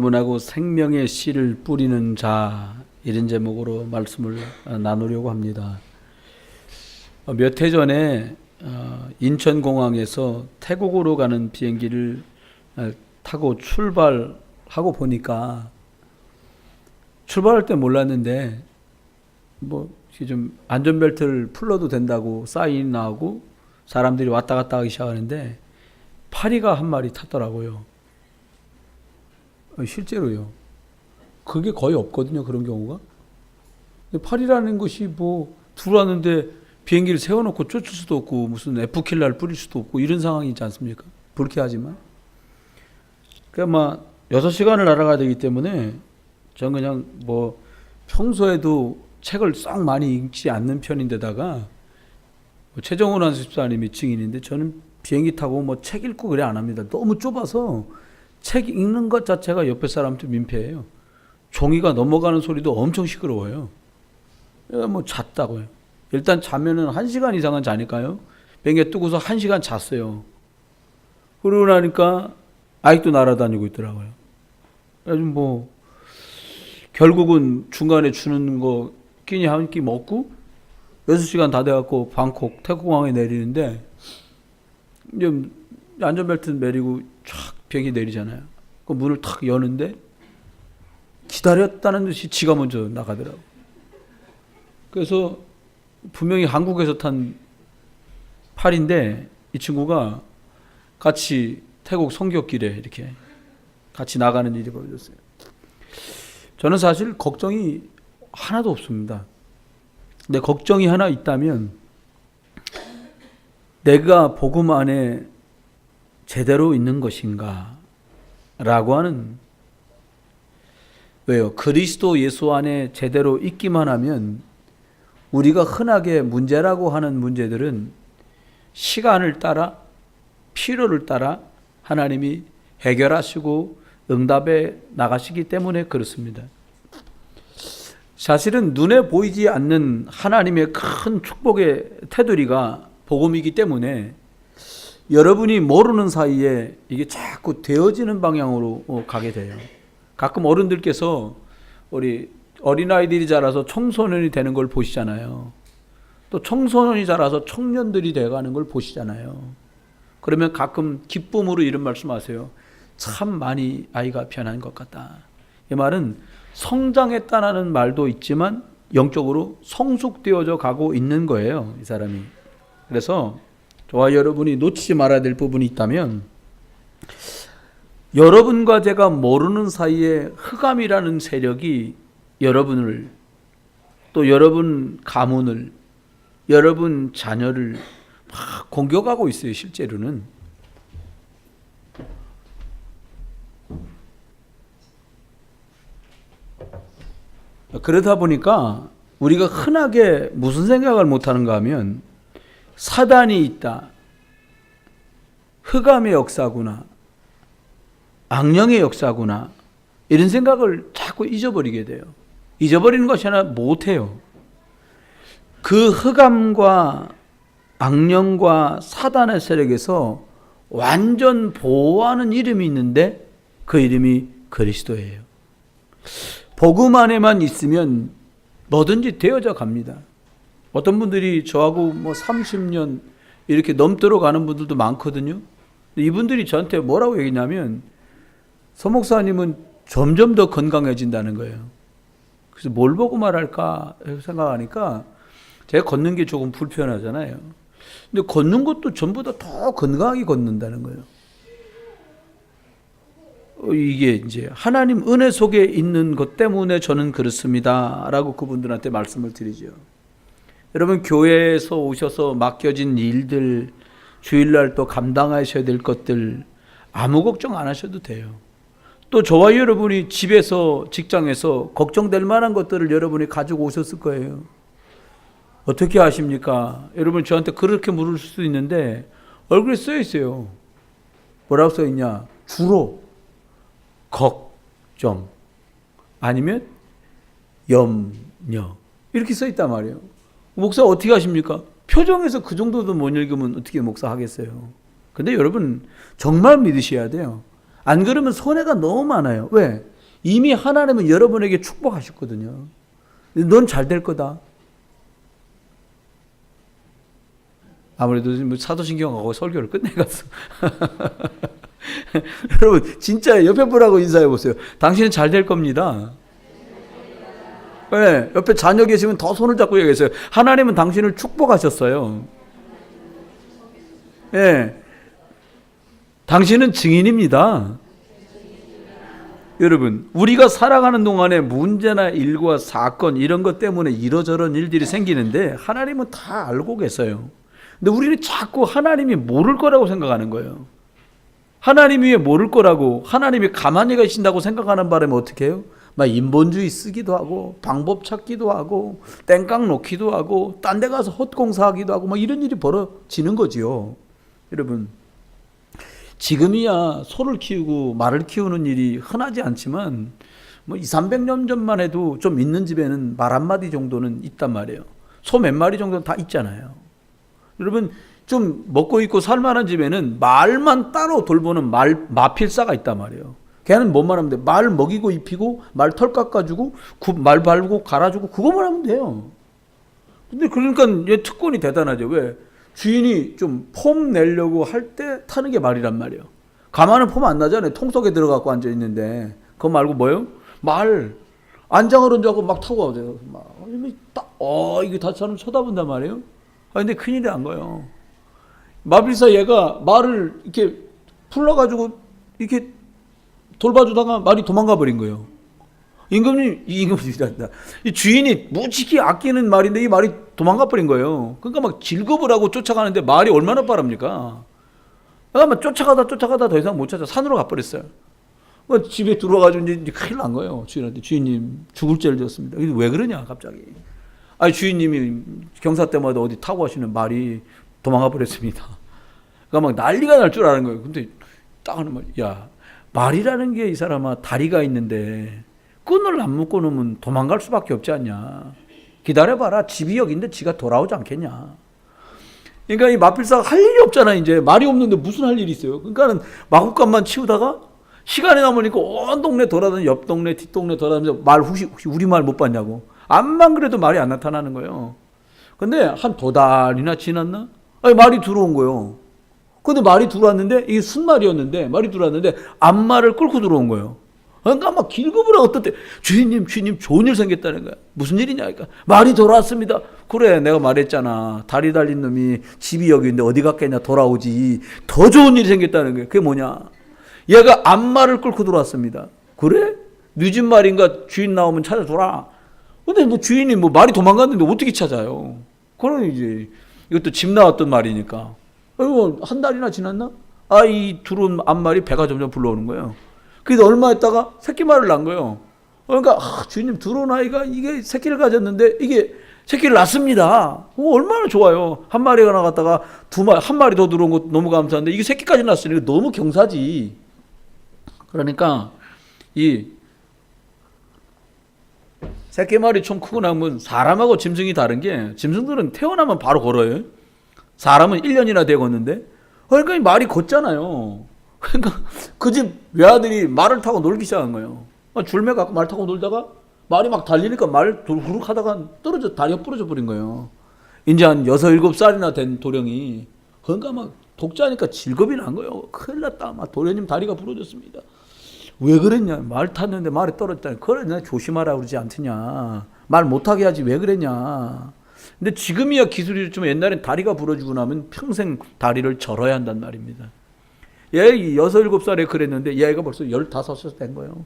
문하고 생명의 씨를 뿌리는 자, 이런 제목으로 말씀을 나누려고 합니다. 몇 해 전에 인천공항에서 태국으로 가는 비행기를 타고 출발하고 보니까, 출발할 때 몰랐는데 좀 안전벨트를 풀러도 된다고 사인이 나오고 사람들이 왔다 갔다 하기 시작하는데 파리가 한 마리 탔더라고요. 실제로요. 그게 거의 없거든요, 그런 경우가. 파리라는 것이 들어왔는데 비행기를 세워놓고 쫓을 수도 없고 무슨 F킬러를 뿌릴 수도 없고 이런 상황이지 않습니까? 불쾌하지만. 그러니까 6시간을 날아가야 되기 때문에 저는 그냥 평소에도 책을 썩 많이 읽지 않는 편인데다가 최정훈 안수집사님이 증인인데, 저는 비행기 타고 책 읽고 그래 안 합니다. 너무 좁아서 책 읽는 것 자체가 옆에 사람한테 민폐예요. 종이가 넘어가는 소리도 엄청 시끄러워요. 그러니까 잤다고요. 일단 자면은 1시간 이상은 자니까요. 비행기 뜨고서 1시간 잤어요. 그러고 나니까 아직도 날아다니고 있더라고요. 그래서 결국은 중간에 주는 거 끼니 한 끼 먹고 6시간 다 돼갖고 방콕 태국공항에 내리는데, 이제 안전벨트 내리고 쫙 비행기 내리잖아요. 그 문을 탁 여는데 기다렸다는 듯이 지가 먼저 나가더라고. 그래서 분명히 한국에서 탄 팔인데 이 친구가 같이 태국 성격길에 이렇게 같이 나가는 일이 벌어졌어요. 저는 사실 걱정이 하나도 없습니다. 근데 걱정이 하나 있다면, 내가 복음 안에 제대로 있는 것인가 라고 하는, 왜요? 그리스도 예수 안에 제대로 있기만 하면 우리가 흔하게 문제라고 하는 문제들은 시간을 따라, 필요를 따라 하나님이 해결하시고 응답에 나가시기 때문에 그렇습니다. 사실은 눈에 보이지 않는 하나님의 큰 축복의 테두리가 복음이기 때문에 여러분이 모르는 사이에 이게 자꾸 되어지는 방향으로 가게 돼요. 가끔 어른들께서 우리 어린아이들이 자라서 청소년이 되는 걸 보시잖아요. 또 청소년이 자라서 청년들이 돼가는 걸 보시잖아요. 그러면 가끔 기쁨으로 이런 말씀하세요. 참 많이 아이가 변한 것 같다. 이 말은 성장했다는 말도 있지만 영적으로 성숙되어져 가고 있는 거예요, 이 사람이. 그래서 저와 여러분이 놓치지 말아야 될 부분이 있다면, 여러분과 제가 모르는 사이에 흑암이라는 세력이 여러분을, 또 여러분 가문을, 여러분 자녀를 막 공격하고 있어요, 실제로는. 그러다 보니까 우리가 흔하게 무슨 생각을 못하는가 하면, 사단이 있다, 흑암의 역사구나, 악령의 역사구나, 이런 생각을 자꾸 잊어버리게 돼요. 잊어버리는 것이 아니라 못해요. 그 흑암과 악령과 사단의 세력에서 완전 보호하는 이름이 있는데 그 이름이 그리스도예요. 복음 안에만 있으면 뭐든지 되어져 갑니다. 어떤 분들이 저하고 30년 이렇게 넘도록 가는 분들도 많거든요. 이분들이 저한테 뭐라고 얘기냐면, 서 목사님은 점점 더 건강해진다는 거예요. 그래서 뭘 보고 말할까 생각하니까 제가 걷는 게 조금 불편하잖아요. 근데 걷는 것도 전보다 더 건강하게 걷는다는 거예요. 이게 이제 하나님 은혜 속에 있는 것 때문에 저는 그렇습니다 라고 그분들한테 말씀을 드리죠. 여러분, 교회에서 오셔서 맡겨진 일들, 주일날 또 감당하셔야 될 것들 아무 걱정 안 하셔도 돼요. 또 저와 여러분이 집에서, 직장에서 걱정될 만한 것들을 여러분이 가지고 오셨을 거예요. 어떻게 아십니까? 여러분, 저한테 그렇게 물을 수도 있는데 얼굴에 써 있어요. 뭐라고 써 있냐? 주로 걱정, 아니면 염려, 이렇게 써 있단 말이에요. 목사 어떻게 하십니까? 표정에서 그 정도도 못 읽으면 어떻게 목사 하겠어요? 근데 여러분 정말 믿으셔야 돼요. 안 그러면 손해가 너무 많아요. 왜? 이미 하나님은 여러분에게 축복하셨거든요. 넌 잘 될 거다. 아무래도 사도신경하고 설교를 끝내갔어. 여러분 진짜 옆에 분하고 인사해 보세요. 당신은 잘 될 겁니다. 네, 옆에 자녀 계시면 더 손을 잡고 얘기했어요. 하나님은 당신을 축복하셨어요. 네, 당신은 증인입니다. 여러분, 우리가 살아가는 동안에 문제나 일과 사건 이런 것 때문에 이러저런 일들이 생기는데 하나님은 다 알고 계세요. 근데 우리는 자꾸 하나님이 모를 거라고 생각하는 거예요. 하나님이 왜 모를 거라고, 하나님이 가만히 계신다고 생각하는 바람에 어떻게 해요? 막 인본주의 쓰기도 하고 방법 찾기도 하고 땡깡 놓기도 하고 딴 데 가서 헛공사하기도 하고 막 이런 일이 벌어지는 거지요. 여러분, 지금이야 소를 키우고 말을 키우는 일이 흔하지 않지만 뭐 200~300년 전만 해도 좀 있는 집에는 말 한마디 정도는 있단 말이에요. 소 몇 마리 정도는 다 있잖아요. 여러분, 좀 먹고 있고 살만한 집에는 말만 따로 돌보는 마필사가 있단 말이에요. 걔는 뭐만 하면 돼? 말 먹이고 입히고 말 털 깎아주고 말 밟고 갈아주고 그것만 하면 돼요. 근데 그러니까 얘 특권이 대단하죠. 왜? 주인이 좀 폼 내려고 할 때 타는 게 말이란 말이에요. 가만은 폼 안 나잖아요. 통 속에 들어가고 앉아 있는데. 그거 말고 뭐예요? 말. 안장을 얹자고 막 타고 가죠. 이게 다 사람 쳐다본단 말이에요. 근데 큰일이 난 거예요. 마필사 얘가 말을 이렇게 풀러가지고 이렇게 돌봐주다가 말이 도망가 버린 거예요. 임금님이란다. 이 주인이 무지개 아끼는 말인데 이 말이 도망가 버린 거예요. 그러니까 막 질겁을 하고 쫓아가는데 말이 얼마나 빠릅니까? 그러니까 막 쫓아가다 더 이상 못 찾아 산으로 가버렸어요. 집에 들어와가지고 이제 큰일 난 거예요. 주인한테 주인님 죽을 죄를 졌습니다. 왜 그러냐 갑자기? 아니 주인님이 경사 때마다 어디 타고 가시는 말이 도망가 버렸습니다. 그러니까 막 난리가 날 줄 아는 거예요. 근데 딱 하는 말, 야 말이라는 게 이 사람아 다리가 있는데 끈을 안 묶고 놓으면 도망갈 수밖에 없지 않냐. 기다려봐라. 집이 여기인데 지가 돌아오지 않겠냐. 그러니까 이 마필사가 할 일이 없잖아. 이제 말이 없는데 무슨 할 일이 있어요. 그러니까는 마구간만 치우다가 시간이 남으니까 온 동네 돌아다니면서 옆 동네 뒷동네 돌아다니면서 말 혹시 우리 말 못 봤냐고. 암만 그래도 말이 안 나타나는 거예요. 근데 한 2달이나 지났나? 아니 말이 들어온 거예요. 근데 말이 들어왔는데 이게 순말이었는데 말이 들어왔는데 앞말을 끌고 들어온 거예요. 그러니까 막 길급을 하고 어떨 때 주인님 좋은 일 생겼다는 거야. 무슨 일이냐? 그러니까 말이 돌아왔습니다. 그래 내가 말했잖아. 다리 달린 놈이 집이 여기인데 어디 갔겠냐 돌아오지. 더 좋은 일이 생겼다는 거야. 그게 뭐냐? 얘가 앞말을 끌고 들어왔습니다. 그래? 늦은 말인가 주인 나오면 찾아줘라. 근데 뭐 주인이 뭐 말이 도망갔는데 어떻게 찾아요? 그럼 이제 이것도 집 나왔던 말이니까. 그리고 한 달이나 지났나? 이 들어온 앞말이 배가 점점 불러오는 거예요. 그래서 얼마 있다가 새끼말을 낳은 거예요. 그러니까 주인님 들어온 아이가 이게 새끼를 가졌는데 이게 새끼를 낳습니다. 얼마나 좋아요. 한 마리가 나갔다가 한 마리 더 들어온 거 너무 감사한데 이게 새끼까지 낳았으니까 너무 경사지. 그러니까 이 새끼말이 좀 크고 나면 사람하고 짐승이 다른 게 짐승들은 태어나면 바로 걸어요. 사람은 1년이나 되었는데 그러니까 이 말이 걷잖아요. 그러니까 그 집 외아들이 말을 타고 놀기 시작한 거예요. 줄매 갖고 말 타고 놀다가 말이 막 달리니까 말 도르륵 하다가 다리가 부러져 버린 거예요. 이제 한 6~7살이나 된 도령이 그러니까 막 독자니까 질겁이 난 거예요. 큰일 났다. 막 도련님 다리가 부러졌습니다. 왜 그랬냐? 말 탔는데 말이 떨어졌다니. 그래 내가 조심하라 그러지 않더냐. 말 못하게 하지 왜 그랬냐. 근데 지금이야 기술이 좀 옛날엔 다리가 부러지고 나면 평생 다리를 절어야 한단 말입니다. 얘 6~7살에 그랬는데 얘가 벌써 15살 된 거예요.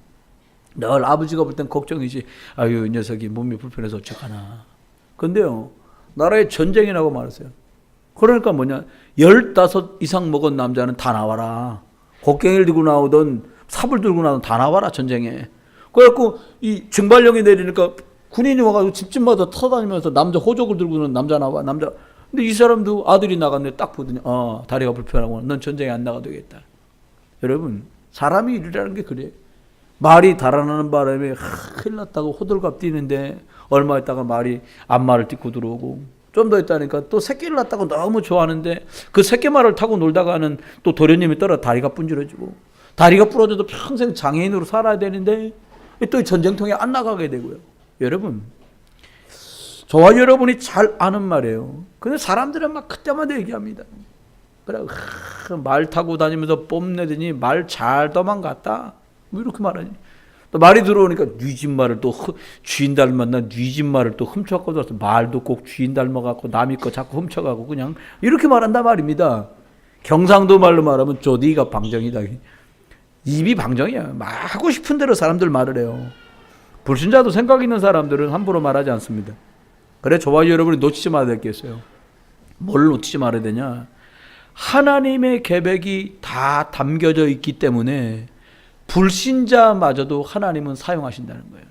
늘 아버지가 볼 땐 걱정이지. 아유 이 녀석이 몸이 불편해서 어떡하나. 근데요 나라에 전쟁이 나고 말았어요. 그러니까 뭐냐 15 이상 먹은 남자는 다 나와라. 곡괭이를 들고 나오던 삽을 들고 나오던 다 나와라 전쟁에. 그래갖고 이 증발령이 내리니까 군인이 와가지고 집집마다 터다니면서 남자 호적을 들고는 남자 나와 남자. 근데 이 사람도 아들이 나갔는데 딱 보더니 다리가 불편하고 넌 전쟁에 안 나가도 되겠다. 여러분 사람이 일이라는 게 그래. 말이 달아나는 바람에 큰일 났다고 호들갑 뛰는데 얼마 있다가 말이 앞말을 딛고 들어오고 좀 더 있다니까 또 새끼를 낳았다고 너무 좋아하는데 그 새끼말을 타고 놀다가는 또 도련님이 떨어 다리가 분질러지고 다리가 부러져도 평생 장애인으로 살아야 되는데 또 전쟁통에 안 나가게 되고요. 여러분, 저와 여러분이 잘 아는 말이에요. 근데 사람들은 막 그때마다 얘기합니다. 그래, 말 타고 다니면서 뽐내더니 말 잘 도망갔다. 뭐 이렇게 말하니. 또 말이 들어오니까 네 집 말을 또 주인 닮았나 네 집 말을 또 훔쳐갖고 들어서 말도 꼭 주인 닮아갖고 남의 거 자꾸 훔쳐가고 그냥 이렇게 말한단 말입니다. 경상도 말로 말하면 조디가 방정이다. 입이 방정이야. 막 하고 싶은 대로 사람들 말을 해요. 불신자도 생각 있는 사람들은 함부로 말하지 않습니다. 그래 저와 여러분이 놓치지 말아야 될 게 있어요. 뭘 놓치지 말아야 되냐? 하나님의 계획이 다 담겨져 있기 때문에 불신자마저도 하나님은 사용하신다는 거예요.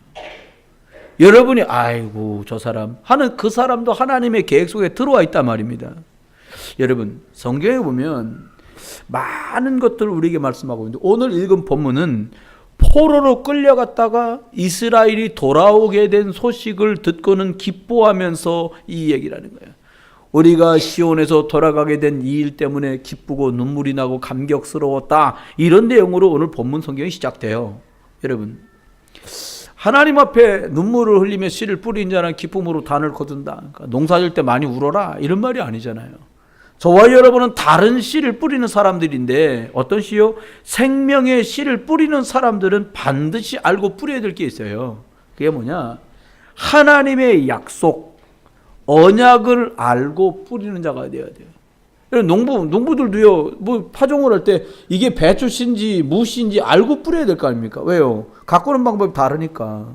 여러분이 아이고 저 사람 하는 그 사람도 하나님의 계획 속에 들어와 있단 말입니다. 여러분 성경에 보면 많은 것들을 우리에게 말씀하고 있는데 오늘 읽은 본문은 포로로 끌려갔다가 이스라엘이 돌아오게 된 소식을 듣고는 기뻐하면서 이 얘기를 하는 거예요. 우리가 시온에서 돌아가게 된 이 일 때문에 기쁘고 눈물이 나고 감격스러웠다. 이런 내용으로 오늘 본문 성경이 시작돼요. 여러분 하나님 앞에 눈물을 흘리며 씨를 뿌린 자는 기쁨으로 단을 거둔다. 그러니까 농사질 때 많이 울어라 이런 말이 아니잖아요. 저와 여러분은 다른 씨를 뿌리는 사람들인데 어떤 씨요? 생명의 씨를 뿌리는 사람들은 반드시 알고 뿌려야 될 게 있어요. 그게 뭐냐? 하나님의 약속, 언약을 알고 뿌리는 자가 되어야 돼요. 농부들도요, 뭐 파종을 할 때 이게 배추씨인지 무씨인지 알고 뿌려야 될 거 아닙니까? 왜요? 가꾸는 방법이 다르니까.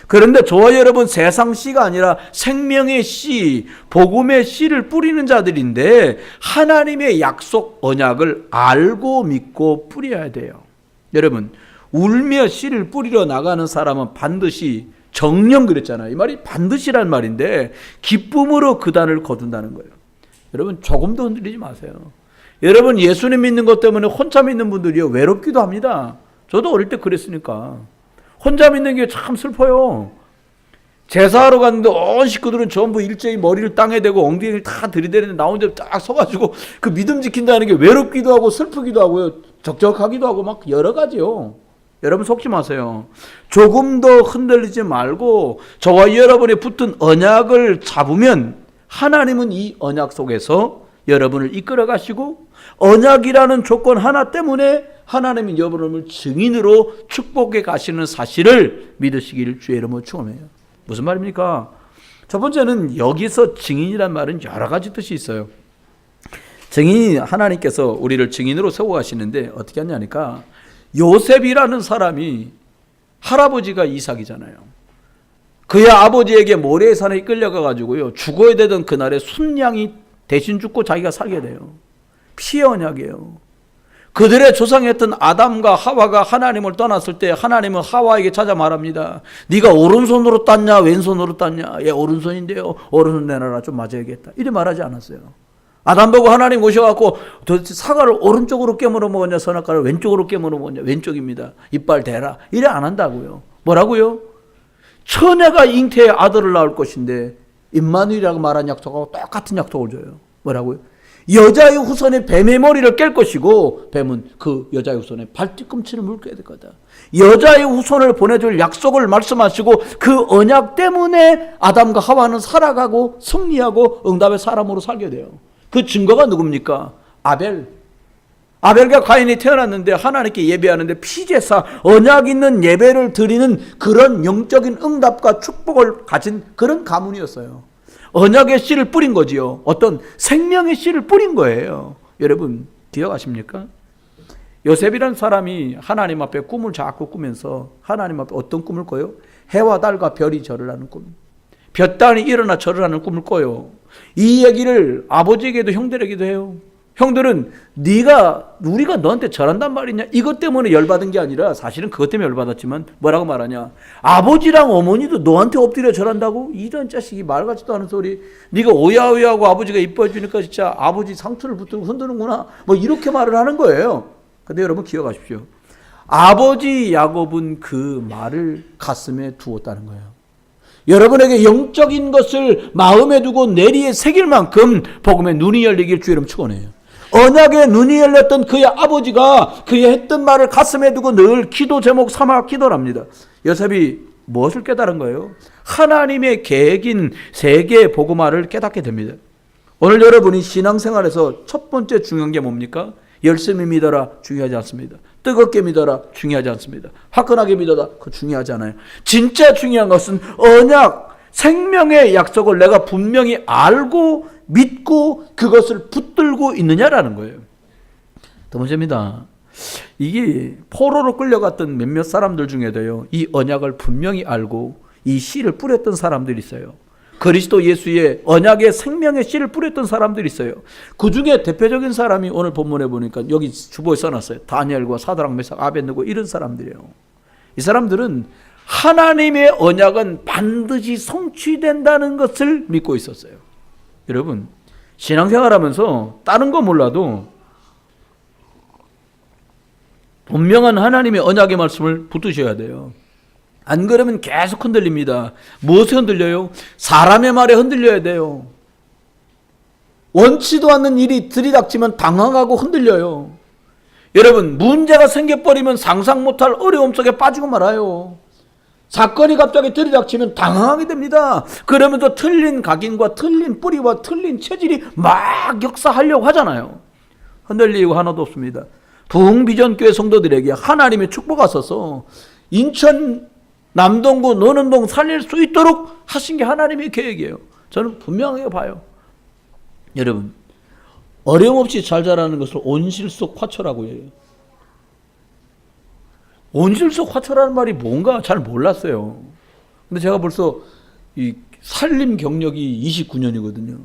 그런데 저와 여러분 세상 씨가 아니라 생명의 씨, 복음의 씨를 뿌리는 자들인데 하나님의 약속, 언약을 알고 믿고 뿌려야 돼요. 여러분, 울며 씨를 뿌리러 나가는 사람은 반드시 정령 그랬잖아요. 이 말이 반드시란 말인데 기쁨으로 그 단을 거둔다는 거예요. 여러분 조금도 흔들리지 마세요. 여러분 예수님 믿는 것 때문에 혼자 믿는 분들이요 외롭기도 합니다. 저도 어릴 때 그랬으니까. 혼자 믿는 게 참 슬퍼요. 제사하러 갔는데 온 식구들은 전부 일제히 머리를 땅에 대고 엉덩이를 다 들이대는데 나 혼자 딱 서가지고 그 믿음 지킨다는 게 외롭기도 하고 슬프기도 하고요. 적적하기도 하고 막 여러 가지요. 여러분 속지 마세요. 조금 더 흔들리지 말고 저와 여러분이 붙은 언약을 잡으면 하나님은 이 언약 속에서 여러분을 이끌어 가시고 언약이라는 조건 하나 때문에 하나님은 여러분을 증인으로 축복해 가시는 사실을 믿으시기를 주의 이름으로 축원해요. 무슨 말입니까? 첫 번째는 여기서 증인이란 말은 여러 가지 뜻이 있어요. 증인이 하나님께서 우리를 증인으로 세워 가시는데 어떻게 하냐니까 요셉이라는 사람이 할아버지가 이삭이잖아요. 그의 아버지에게 모래산에 이끌려가 가지고요 죽어야 되던 그날에 순양이 대신 죽고 자기가 살게 돼요. 피의 언약이에요. 그들의 조상이었던 아담과 하와가 하나님을 떠났을 때 하나님은 하와에게 찾아 말합니다. 네가 오른손으로 땄냐 왼손으로 땄냐? 예, 오른손인데요. 오른손 내놔라 좀 맞아야겠다. 이래 말하지 않았어요. 아담 보고 하나님 오셔갖고 도대체 사과를 오른쪽으로 깨물어 먹었냐 선악과를 왼쪽으로 깨물어 먹었냐? 왼쪽입니다. 이빨 대라. 이래 안 한다고요. 뭐라고요? 처녀가 잉태의 아들을 낳을 것인데 임마누엘이라고 말한 약속하고 똑같은 약속을 줘요. 뭐라고요? 여자의 후손에 뱀의 머리를 깰 것이고 뱀은 그 여자의 후손에 발뒤꿈치를 물게 될 거다. 여자의 후손을 보내줄 약속을 말씀하시고 그 언약 때문에 아담과 하와는 살아가고 승리하고 응답의 사람으로 살게 돼요. 그 증거가 누굽니까? 아벨과 가인이 태어났는데 하나님께 예배하는데 피제사 언약 있는 예배를 드리는 그런 영적인 응답과 축복을 가진 그런 가문이었어요. 언약의 씨를 뿌린 거지요. 어떤 생명의 씨를 뿌린 거예요. 여러분 기억하십니까? 요셉이라는 사람이 하나님 앞에 꿈을 자꾸 꾸면서 하나님 앞에 어떤 꿈을 꿔요? 해와 달과 별이 절을 하는 꿈. 볕단이 일어나 절을 하는 꿈을 꿔요. 이 얘기를 아버지에게도 형들에게도 해요. 형들은 우리가 너한테 절한단 말이냐? 이것 때문에 열받은 게 아니라 사실은 그것 때문에 열받았지만 뭐라고 말하냐? 아버지랑 어머니도 너한테 엎드려 절한다고? 이런 자식이 말 같지도 않은 소리. 네가 오야오야하고 아버지가 이뻐해 주니까 진짜 아버지 상투를 붙들고 흔드는구나. 뭐 이렇게 말을 하는 거예요. 근데 여러분 기억하십시오. 아버지 야곱은 그 말을 가슴에 두었다는 거예요. 여러분에게 영적인 것을 마음에 두고 내리에 새길 만큼 복음의 눈이 열리길 주의 이름 축원해요. 언약의 눈이 열렸던 그의 아버지가 그의 했던 말을 가슴에 두고 늘 기도 제목 삼아 기도를 합니다. 요셉이 무엇을 깨달은 거예요? 하나님의 계획인 세계의 복음화를 깨닫게 됩니다. 오늘 여러분이 신앙생활에서 첫 번째 중요한 게 뭡니까? 열심히 믿어라 중요하지 않습니다. 뜨겁게 믿어라 중요하지 않습니다. 화끈하게 믿어라 그거 중요하지 않아요. 진짜 중요한 것은 언약, 생명의 약속을 내가 분명히 알고 믿고 그것을 붙들고 있느냐라는 거예요. 두 번째입니다. 이게 포로로 끌려갔던 몇몇 사람들 중에도요, 이 언약을 분명히 알고 이 씨를 뿌렸던 사람들이 있어요. 그리스도 예수의 언약의 생명의 씨를 뿌렸던 사람들이 있어요. 그 중에 대표적인 사람이 오늘 본문에 보니까 여기 주보에 써놨어요. 다니엘과 사드락 메삭 아벳느고 이런 사람들이에요. 이 사람들은 하나님의 언약은 반드시 성취된다는 것을 믿고 있었어요. 여러분, 신앙생활하면서 다른 거 몰라도 분명한 하나님의 언약의 말씀을 붙드셔야 돼요. 안 그러면 계속 흔들립니다. 무엇에 흔들려요? 사람의 말에 흔들려야 돼요. 원치도 않는 일이 들이닥치면 당황하고 흔들려요. 여러분, 문제가 생겨버리면 상상 못할 어려움 속에 빠지고 말아요. 사건이 갑자기 들이닥치면 당황하게 됩니다. 그러면서 틀린 각인과 틀린 뿌리와 틀린 체질이 막 역사하려고 하잖아요. 흔들릴 이유가 하나도 없습니다. 부흥비전교회 성도들에게 하나님의 축복이 있어서 인천 남동구 노는동 살릴 수 있도록 하신 게 하나님의 계획이에요. 저는 분명하게 봐요. 여러분, 어려움 없이 잘 자라는 것을 온실속 화초라고 해요. 온실속 화초라는 말이 뭔가 잘 몰랐어요. 근데 제가 벌써 이 살림 경력이 29년이거든요.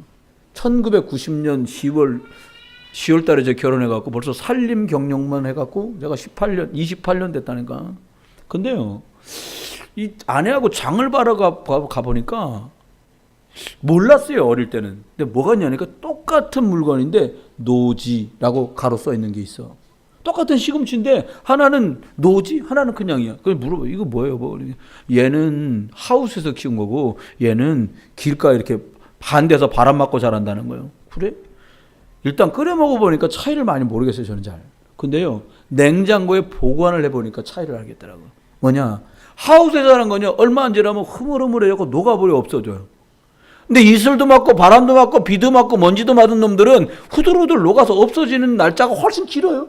1990년 10월 달에 제가 결혼해갖고 벌써 살림 경력만 해갖고 제가 28년 됐다니까. 근데요, 이 아내하고 장을 바러 가보니까 몰랐어요, 어릴 때는. 근데 뭐가 있냐니까 똑같은 물건인데 노지라고 가로 써 있는 게 있어. 똑같은 시금치인데 하나는 노지, 하나는 그냥이야. 그래서 물어봐, 이거 뭐예요? 뭐. 얘는 하우스에서 키운 거고 얘는 길가에 이렇게 반대에서 바람 맞고 자란다는 거예요. 그래? 일단 끓여 먹어보니까 차이를 많이 모르겠어요, 저는 잘. 근데요, 냉장고에 보관을 해보니까 차이를 알겠더라고요. 뭐냐? 하우스에 자란 거냐, 얼마 안 지나면 흐물흐물해갖고 녹아버려 없어져요. 근데 이슬도 맞고 바람도 맞고 비도 맞고 먼지도 맞은 놈들은 후들후들 녹아서 없어지는 날짜가 훨씬 길어요.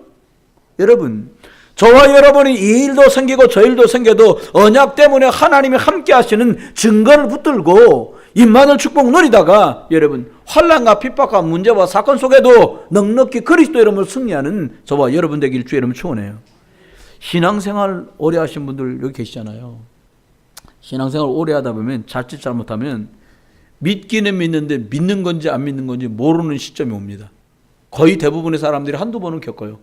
여러분, 저와 여러분이 이 일도 생기고 저 일도 생겨도 언약 때문에 하나님이 함께 하시는 증거를 붙들고 임마누엘 축복 누리다가 여러분 환난과 핍박과 문제와 사건 속에도 넉넉히 그리스도 이름을 승리하는 저와 여러분 되길 주의 이름으로 축원해요. 신앙생활 오래 하신 분들 여기 계시잖아요. 신앙생활 오래 하다 보면 자칫 잘못하면 믿기는 믿는데 믿는 건지 안 믿는 건지 모르는 시점이 옵니다. 거의 대부분의 사람들이 한두 번은 겪어요.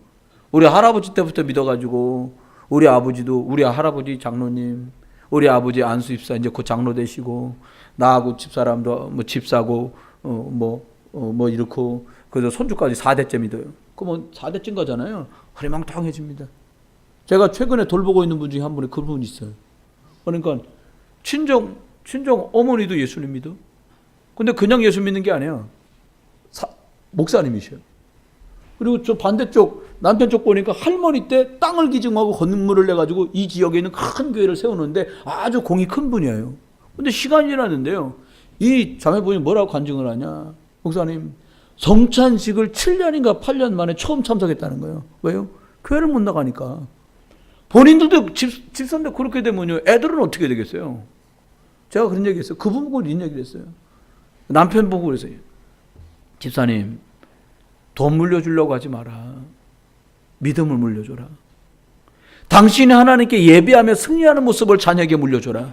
우리 할아버지 때부터 믿어가지고 우리 아버지도 우리 할아버지 장로님, 우리 아버지 안수 집사 이제 곧 장로 되시고 나하고 집사람도 뭐 집사고 뭐 이렇고 그래서 손주까지 4대째 믿어요. 그러면 4대째인 거잖아요. 허리망탕해집니다. 제가 최근에 돌보고 있는 분 중에 한 분이 그분 있어요. 그러니까 친정 어머니도 예수님 믿어. 근데 그냥 예수 믿는 게 아니야. 목사님이셔요. 그리고 저 반대쪽 남편 쪽 보니까 할머니 때 땅을 기증하고 건물을 내가지고 이 지역에 있는 큰 교회를 세우는데 아주 공이 큰 분이에요. 근데 시간이 지났는데요, 이 자매분이 뭐라고 간증을 하냐? 목사님, 성찬식을 7년인가 8년 만에 처음 참석했다는 거예요. 왜요? 교회를 못 나가니까. 본인들도 집사인데 그렇게 되면요, 애들은 어떻게 되겠어요? 제가 그런 얘기 했어요. 그분 보고 이런 얘기를 했어요. 남편 보고 그랬어요. 집사님, 돈 물려주려고 하지 마라. 믿음을 물려줘라. 당신이 하나님께 예배하며 승리하는 모습을 자녀에게 물려줘라.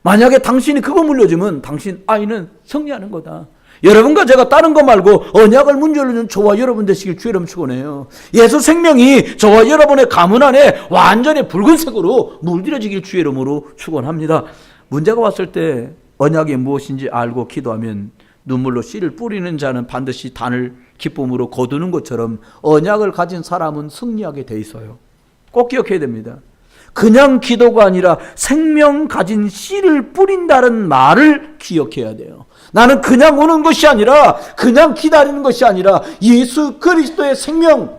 만약에 당신이 그거 물려주면 당신 아이는 승리하는 거다. 여러분과 제가 다른 거 말고 언약을 문제로는 저와 여러분 되시길 주의 이름 축원해요. 예수 생명이 저와 여러분의 가문 안에 완전히 붉은색으로 물들여지길 주의 이름으로 축원합니다. 문제가 왔을 때 언약이 무엇인지 알고 기도하면 눈물로 씨를 뿌리는 자는 반드시 단을 기쁨으로 거두는 것처럼 언약을 가진 사람은 승리하게 돼 있어요. 꼭 기억해야 됩니다. 그냥 기도가 아니라 생명 가진 씨를 뿌린다는 말을 기억해야 돼요. 나는 그냥 오는 것이 아니라, 그냥 기다리는 것이 아니라 예수 그리스도의 생명,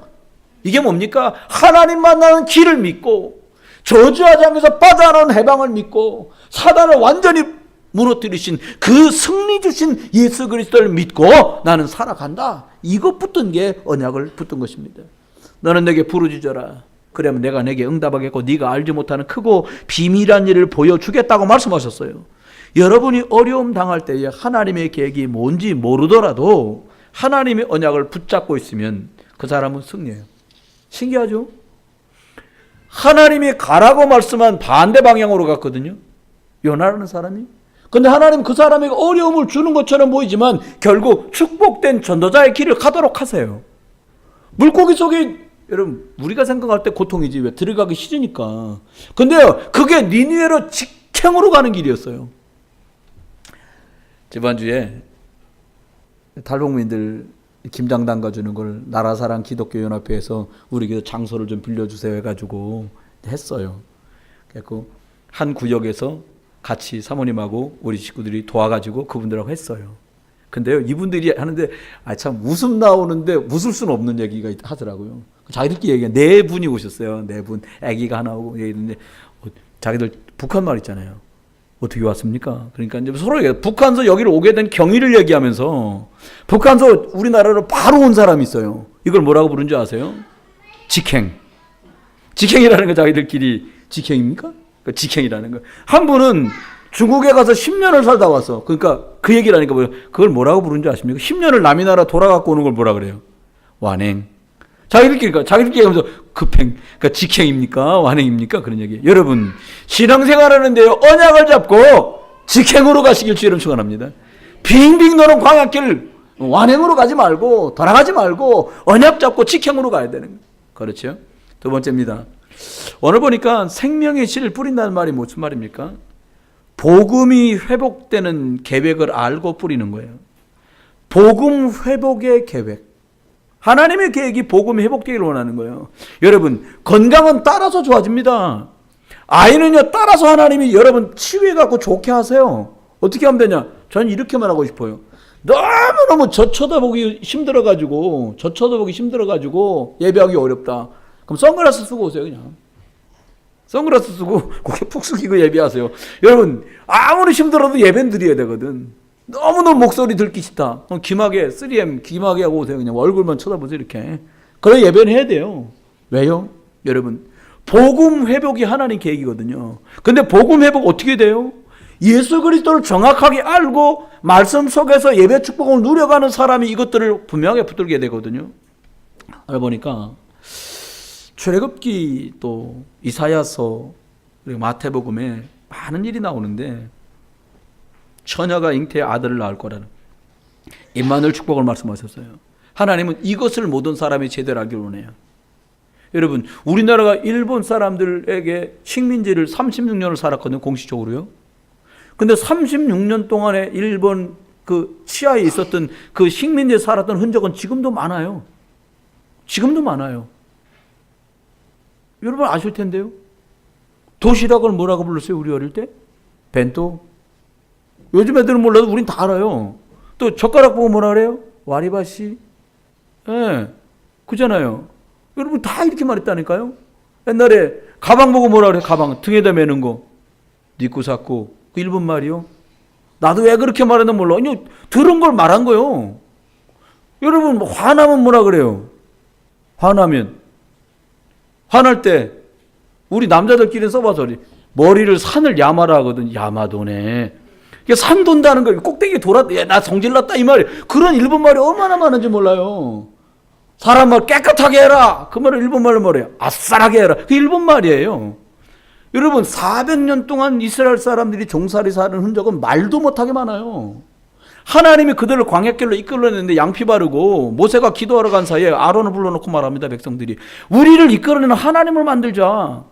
이게 뭡니까? 하나님 만나는 길을 믿고 저주하지 않으면서 빠져나온 해방을 믿고 사단을 완전히 무너뜨리신 그 승리 주신 예수 그리스도를 믿고 나는 살아간다. 이거 붙은 게 언약을 붙은 것입니다. 너는 내게 부르짖어라. 그러면 내가 내게 응답하겠고 네가 알지 못하는 크고 비밀한 일을 보여주겠다고 말씀하셨어요. 여러분이 어려움 당할 때에 하나님의 계획이 뭔지 모르더라도 하나님의 언약을 붙잡고 있으면 그 사람은 승리해요. 신기하죠? 하나님이 가라고 말씀한 반대 방향으로 갔거든요. 요나라는 사람이. 근데 하나님 그 사람에게 어려움을 주는 것처럼 보이지만 결국 축복된 전도자의 길을 가도록 하세요. 물고기 속에, 여러분 우리가 생각할 때 고통이지 왜 들어가기 싫으니까. 근데요 그게 니느웨로 직행으로 가는 길이었어요. 지난주에 탈북민들 김장 담가주는 걸 나라사랑 기독교연합회에서 우리에게 장소를 좀 빌려주세요 해가지고 했어요. 그래서 한 구역에서 같이 사모님하고 우리 식구들이 도와가지고 그분들하고 했어요. 근데요 이분들이 하는데 참 웃음 나오는데 웃을 수는 없는 얘기가 하더라고요. 자기들끼리 얘기해. 4분이 오셨어요. 4분. 아기가 하나 오고 얘기했는데 자기들 북한 말 있잖아요. 어떻게 왔습니까? 그러니까 이제 서로 북한서 여기를 오게 된 경위를 얘기하면서 북한서 우리나라로 바로 온 사람이 있어요. 이걸 뭐라고 부르는지 아세요? 직행. 직행이라는 거 자기들끼리 직행입니까? 그러니까 직행이라는 거. 한 분은 중국에 가서 10년을 살다 왔어. 그러니까 그 얘기를 하니까 그걸 뭐라고 부르는지 아십니까? 10년을 남의 나라 돌아갖고 오는 걸 뭐라 그래요? 완행. 자기들끼리 하면서 급행, 그러니까 직행입니까? 완행입니까? 그런 얘기. 여러분, 신앙생활 하는데요, 언약을 잡고 직행으로 가시길 주의를 축원합니다. 빙빙 도는 광야길, 완행으로 가지 말고, 돌아가지 말고, 언약 잡고 직행으로 가야 되는 거예요. 그렇죠? 두 번째입니다. 오늘 보니까 생명의 씨를 뿌린다는 말이 무슨 말입니까? 복음이 회복되는 계획을 알고 뿌리는 거예요. 복음 회복의 계획. 하나님의 계획이 복음이 회복되기를 원하는 거예요. 여러분, 건강은 따라서 좋아집니다. 아이는요, 따라서 하나님이 여러분 치유해갖고 좋게 하세요. 어떻게 하면 되냐? 저는 이렇게만 하고 싶어요. 너무너무 저 쳐다보기 힘들어가지고 예배하기 어렵다. 그럼 선글라스 쓰고 오세요, 그냥. 선글라스 쓰고 고개 푹 숙이고 예배하세요. 여러분, 아무리 힘들어도 예배는 드려야 되거든. 너무너무 목소리 듣기 싫다. 그럼 귀마개, 3M 귀마개 하고 오세요. 그냥 얼굴만 쳐다보세요, 이렇게. 그래, 예배는 해야 돼요. 왜요? 여러분, 복음 회복이 하나님 계획이거든요. 근데 복음 회복 어떻게 돼요? 예수 그리스도를 정확하게 알고 말씀 속에서 예배 축복을 누려가는 사람이 이것들을 분명하게 붙들게 되거든요. 알아보니까 출애굽기 또 이사야서 그리고 마태복음에 많은 일이 나오는데 처녀가 잉태의 아들을 낳을 거라는 임마누엘 축복을 말씀하셨어요. 하나님은 이것을 모든 사람이 제대로 알기를 원해요. 여러분, 우리나라가 일본 사람들에게 식민지를 36년을 살았거든요, 공식적으로요. 근데 36년 동안에 일본 그 치하에 있었던 그 식민지에 살았던 흔적은 지금도 많아요. 지금도 많아요. 여러분 아실 텐데요. 도시락을 뭐라고 불렀어요, 우리 어릴 때? 벤또. 요즘 애들은 몰라도 우린 다 알아요. 또 젓가락 보고 뭐라 그래요? 와리바시. 예, 그잖아요. 여러분 다 이렇게 말했다니까요. 옛날에 가방 보고 뭐라 그래? 가방 등에다 매는 거. 니꾸사꾸. 그 일본 말이요. 나도 왜 그렇게 말했나 몰라. 아니, 들은 걸 말한 거요. 여러분 화나면 뭐라 그래요? 화나면. 화날 때 우리 남자들끼리 써봐서 머리를 산을 야마라 하거든. 야마도네. 산 돈다는 거, 꼭대기에 돌았다. 나 성질났다 이 말이. 그런 일본 말이 얼마나 많은지 몰라요. 사람 말 깨끗하게 해라. 그 말을 일본 말로 뭐래요? 아싸라게 해라. 그 일본 말이에요. 여러분 400년 동안 이스라엘 사람들이 종살이 사는 흔적은 말도 못하게 많아요. 하나님이 그들을 광야길로 이끌어냈는데 양피 바르고 모세가 기도하러 간 사이에 아론을 불러놓고 말합니다. 백성들이 우리를 이끌어내는 하나님을 만들자.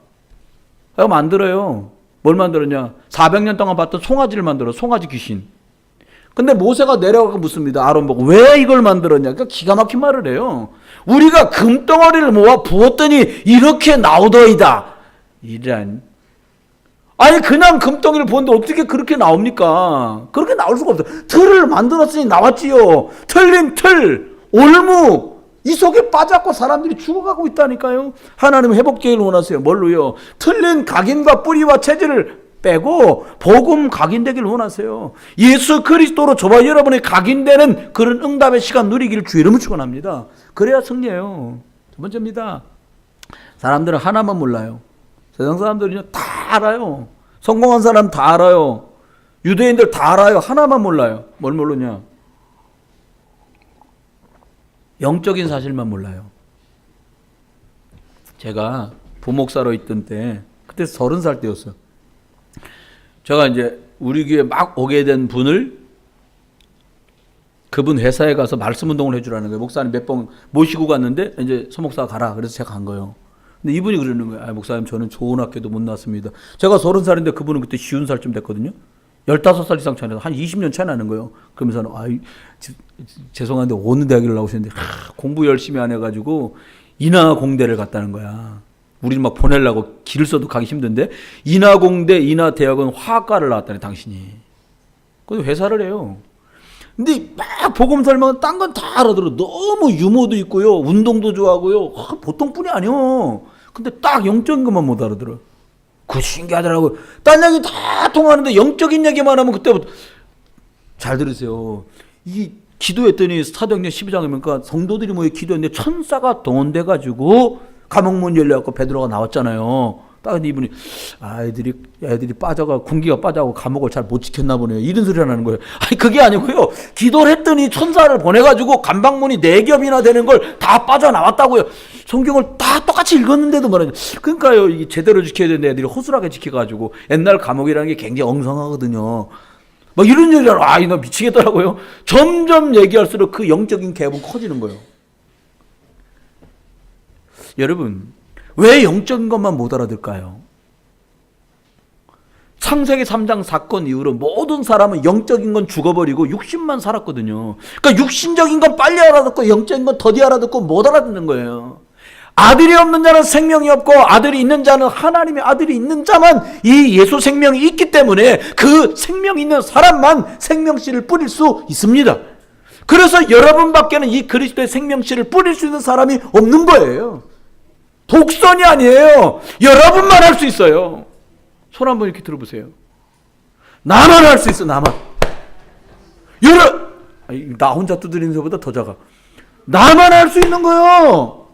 내가 만들어요. 뭘 만들었냐? 400년 동안 봤던 송아지를 만들어. 송아지 귀신. 근데 모세가 내려가고 묻습니다. 아론 보고 왜 이걸 만들었냐? 그러니까 기가 막힌 말을 해요. 우리가 금덩어리를 모아 부었더니 이렇게 나오더이다. 이란. 아니 그냥 금덩이를 보는데 어떻게 그렇게 나옵니까? 그렇게 나올 수가 없어요. 틀을 만들었으니 나왔지요. 틀린 틀, 올무 이 속에 빠져갖고 사람들이 죽어가고 있다니까요. 하나님은 회복되기를 원하세요. 뭘로요? 틀린 각인과 뿌리와 체질을 빼고 복음 각인되기를 원하세요. 예수 그리스도로 저와 여러분의 각인되는 그런 응답의 시간 누리기를 주의 이름으로 축원합니다. 그래야 승리해요. 두 번째입니다. 사람들은 하나만 몰라요. 세상 사람들은요 다 알아요. 성공한 사람 다 알아요. 유대인들 다 알아요. 하나만 몰라요. 뭘 모르냐? 영적인 사실만 몰라요. 제가 부목사로 있던 때 그때 30살 때였어요. 제가 이제 우리 교회 막 오게 된 분을 그분 회사에 가서 말씀 운동을 해주라는 거예요. 목사님 몇 번 모시고 갔는데 이제 서목사 가라. 그래서 제가 간 거예요. 근데 이분이 그러는 거예요. 아, 목사님 저는 좋은 학교도 못 나왔습니다. 제가 30살인데 그분은 그때 50살쯤 됐거든요. 15살 이상 차이 나서 한 20년 차이 나는 거예요. 그러면서 죄송한데 어느 대학을 나오셨는데 공부 열심히 안 해가지고 인하공대를 갔다는 거야. 우리는 막 보내려고 길을 써도 가기 힘든데 인하공대, 인하대학은 화학과를 나왔다네 당신이. 그래서 회사를 해요. 근데 막 복음 설명은 딴 건 다 알아들어. 너무 유머도 있고요. 운동도 좋아하고요. 보통뿐이 아니요. 근데 딱 영적인 것만 못 알아들어. 그거 신기하더라고요. 딴 얘기 다 통하는데 영적인 얘기만 하면 그때부터 잘 들으세요. 이 기도했더니 사도행전 12장에 보니까 성도들이 모여 기도했는데 천사가 동원돼가지고 감옥문 열려갖고 베드로가 나왔잖아요. 딱 근데 이분이 애들이 빠져가 군기가 빠져가고 감옥을 잘 못 지켰나 보네요. 이런 소리가 나는 거예요. 아니 그게 아니고요. 기도를 했더니 천사를 보내가지고 감방문이 4겹이나 되는 걸 다 빠져나왔다고요. 성경을 다 똑같이 읽었는데도 말이죠. 그러니까요. 이게 제대로 지켜야 되는 애들이 허술하게 지켜가지고 옛날 감옥이라는 게 굉장히 엉성하거든요. 막 이런 얘기를 이거 미치겠더라고요. 점점 얘기할수록 그 영적인 갭은 커지는 거예요. 여러분 왜 영적인 것만 못 알아들까요? 창세기 3장 사건 이후로 모든 사람은 영적인 건 죽어버리고 육신만 살았거든요. 그러니까 육신적인 건 빨리 알아듣고 영적인 건 더디 알아듣고 못 알아듣는 거예요. 아들이 없는 자는 생명이 없고 아들이 있는 자는 하나님의 아들이 있는 자만 이 예수 생명이 있기 때문에 그 생명 있는 사람만 생명씨를 뿌릴 수 있습니다. 그래서 여러분밖에는 이 그리스도의 생명씨를 뿌릴 수 있는 사람이 없는 거예요. 독선이 아니에요. 여러분만 할 수 있어요. 손 한번 이렇게 들어보세요. 나만 할 수 있어. 나만. 나 혼자 두드리는 것보다 더 작아. 나만 할 수 있는 거예요.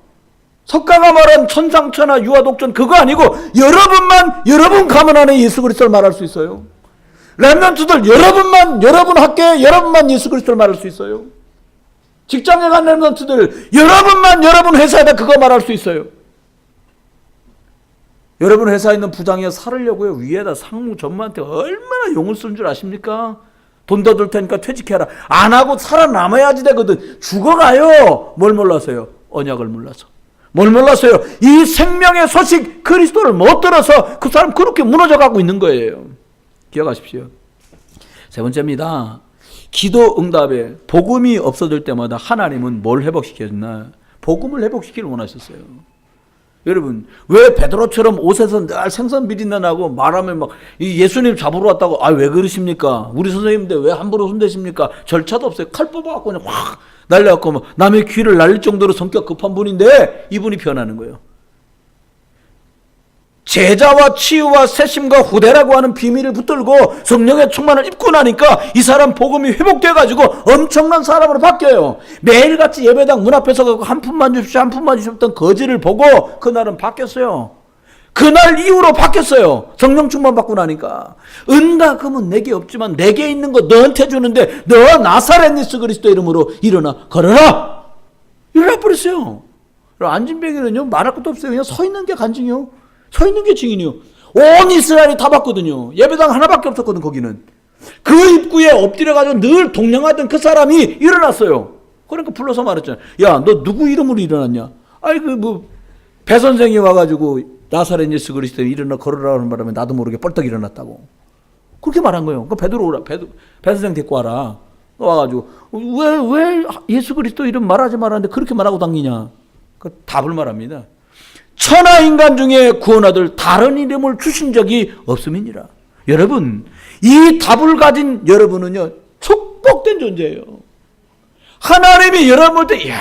석가가 말한 천상천하 유아독전 그거 아니고 여러분 가문 안에 예수 그리스도를 말할 수 있어요. 렘넌트들 여러분 학교에 여러분만 예수 그리스도를 말할 수 있어요. 직장에 간 렘넌트들 여러분 회사에다 그거 말할 수 있어요. 여러분 회사에 있는 부장이 살으려고요. 위에다 상무 전무한테 얼마나 용을 쓰는 줄 아십니까? 돈 더 들 테니까 퇴직해라. 안 하고 살아남아야지 되거든. 죽어가요. 뭘 몰라서요? 언약을 몰라서. 뭘 몰랐어요? 이 생명의 소식 그리스도를 못 들어서 그 사람 그렇게 무너져가고 있는 거예요. 기억하십시오. 세 번째입니다. 기도 응답에 복음이 없어질 때마다 하나님은 뭘 회복시켰나? 복음을 회복시키기를 원하셨어요. 여러분 왜 베드로처럼 옷에서 늘 생선 비린내 나고 말하면 막 예수님 잡으러 왔다고 왜 그러십니까? 우리 선생님인데 왜 함부로 손대십니까? 절차도 없어요. 칼 뽑아갖고 그냥 확 날려갖고 막 남의 귀를 날릴 정도로 성격 급한 분인데 이분이 변하는 거예요. 제자와 치유와 세심과 후대라고 하는 비밀을 붙들고 성령의 충만을 입고 나니까 이 사람 복음이 회복돼가지고 엄청난 사람으로 바뀌어요. 매일같이 예배당 문 앞에 서서 한 푼만 주십시오 한 푼만 주십시오 했던 거지를 보고 그날은 바뀌었어요. 그날 이후로 바뀌었어요. 성령 충만 받고 나니까. 은다금은 내게 없지만 내게 있는 거 너한테 주는데 너 나사렛 예수 그리스도 이름으로 일어나 걸어라. 일어나 버렸어요. 안진뱅이는요 말할 것도 없어요. 그냥 서 있는 게 간증이요. 서 있는 게 증인이요. 온 이스라엘이 다 봤거든요. 예배당 하나밖에 없었거든 거기는. 그 입구에 엎드려가지고 늘 동냥하던 그 사람이 일어났어요. 그러니까 불러서 말했잖아요. 야, 너 누구 이름으로 일어났냐? 배 선생이 와가지고 나사렛 예수 그리스도 일어나 걸으라는 바람에 나도 모르게 뻘떡 일어났다고. 그렇게 말한 거예요. 그 베드로 오라. 배 선생 데리고 와라. 와가지고 왜 예수 그리스도 이름 말하지 말았는데 그렇게 말하고 당기냐? 그 답을 말합니다. 천하 인간 중에 구원하들 다른 이름을 주신 적이 없음이니라. 여러분, 이 답을 가진 여러분은요, 축복된 존재예요. 하나님이 여러분 볼 때, 이야,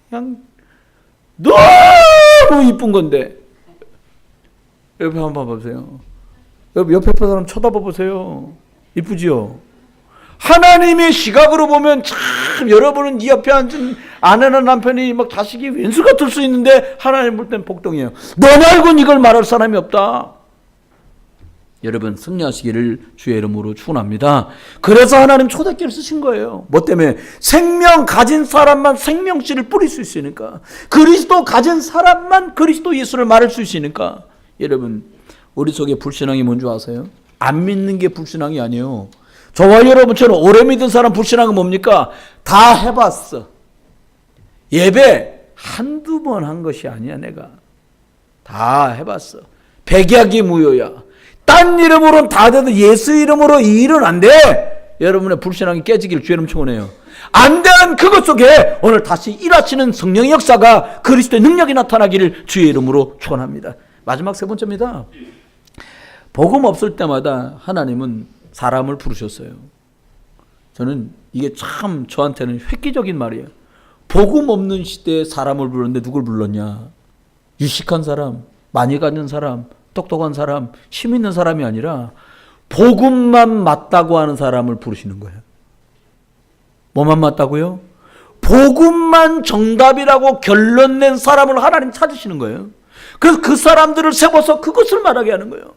그냥 너무 이쁜 건데, 옆에 한번 봐보세요. 옆에 사람 쳐다봐 보세요. 이쁘지요? 하나님의 시각으로 보면 참 여러분은 이 옆에 앉은 아내나 남편이 막 자식이 왼수 같을 수 있는데 하나님 볼 땐 복덩이에요. 너 말고는 이걸 말할 사람이 없다. 여러분 승리하시기를 주의 이름으로 축원합니다. 그래서 하나님 초대교회를 쓰신 거예요. 뭐 때문에? 생명 가진 사람만 생명씨를 뿌릴 수 있으니까. 그리스도 가진 사람만 그리스도 예수를 말할 수 있으니까. 여러분 우리 속에 불신앙이 뭔지 아세요? 안 믿는 게 불신앙이 아니에요. 저와 여러분처럼 오래 믿은 사람 불신앙은 뭡니까? 다 해봤어. 예배 한두 번 한 것이 아니야. 내가 다 해봤어. 백약이 무효야. 딴 이름으로는 다 돼도 예수 이름으로 이 일은 안 돼. 여러분의 불신앙이 깨지기를 주의 이름 축원해요. 안 되는 그것 속에 오늘 다시 일하시는 성령의 역사가 그리스도의 능력이 나타나기를 주의 이름으로 축원합니다. 마지막 세 번째입니다. 복음 없을 때마다 하나님은 사람을 부르셨어요. 저는 이게 참 저한테는 획기적인 말이에요. 복음 없는 시대에 사람을 불렀는데 누굴 불렀냐? 유식한 사람, 많이 가진 사람, 똑똑한 사람, 힘 있는 사람이 아니라 복음만 맞다고 하는 사람을 부르시는 거예요. 뭐만 맞다고요? 복음만 정답이라고 결론 낸 사람을 하나님 찾으시는 거예요. 그래서 그 사람들을 세워서 그것을 말하게 하는 거예요.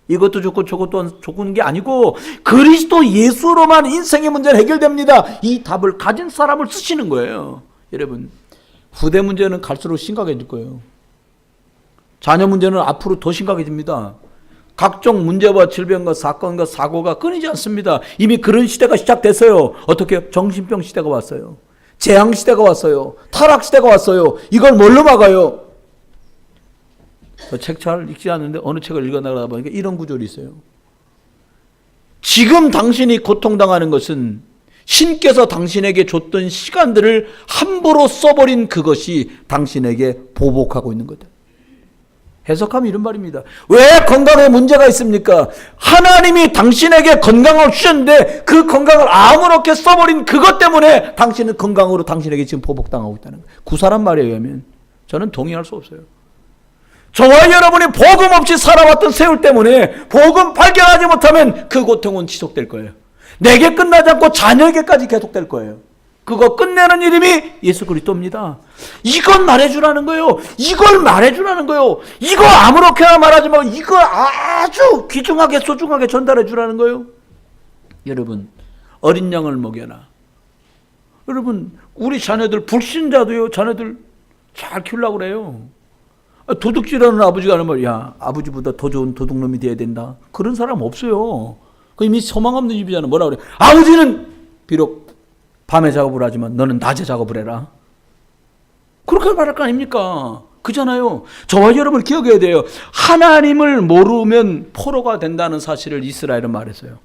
이것도 좋고 저것도 좋은 게 아니고 그리스도 예수로만 인생의 문제는 해결됩니다. 이 답을 가진 사람을 쓰시는 거예요. 여러분 후대 문제는 갈수록 심각해질 거예요. 자녀 문제는 앞으로 더 심각해집니다. 각종 문제와 질병과 사건과 사고가 끊이지 않습니다. 이미 그런 시대가 시작됐어요. 어떻게? 정신병 시대가 왔어요. 재앙 시대가 왔어요. 타락 시대가 왔어요. 이걸 뭘로 막아요? 책 잘 읽지 않는데 어느 책을 읽어나가다 보니까 이런 구절이 있어요. 지금 당신이 고통당하는 것은 신께서 당신에게 줬던 시간들을 함부로 써버린 그것이 당신에게 보복하고 있는 거다. 해석하면 이런 말입니다. 왜 건강에 문제가 있습니까? 하나님이 당신에게 건강을 주셨는데 그 건강을 아무렇게 써버린 그것 때문에 당신은 건강으로 당신에게 지금 보복당하고 있다는 거예요. 구사란 말에 의하면 저는 동의할 수 없어요. 저와 여러분이 복음 없이 살아왔던 세월 때문에 복음 발견하지 못하면 그 고통은 지속될 거예요. 내게 끝나지 않고 자녀에게까지 계속될 거예요. 그거 끝내는 이름이 예수 그리스도입니다. 이건 말해주라는 거예요. 이걸 말해주라는 거예요. 이거 아무렇게나 말하지 말고 이거 아주 귀중하게 소중하게 전달해 주라는 거예요. 여러분 어린 양을 먹여라. 여러분 우리 자녀들 불신자도요. 자녀들 잘 키우려고 그래요. 도둑질하는 아버지가 하는 말, 야 아버지보다 더 좋은 도둑놈이 돼야 된다. 그런 사람 없어요. 그 이미 소망 없는 집이잖아. 뭐라 그래? 아버지는 비록 밤에 작업을 하지만 너는 낮에 작업을 해라. 그렇게 말할 거 아닙니까? 그잖아요. 저와 여러분을 기억해야 돼요. 하나님을 모르면 포로가 된다는 사실을 이스라엘은 말했어요.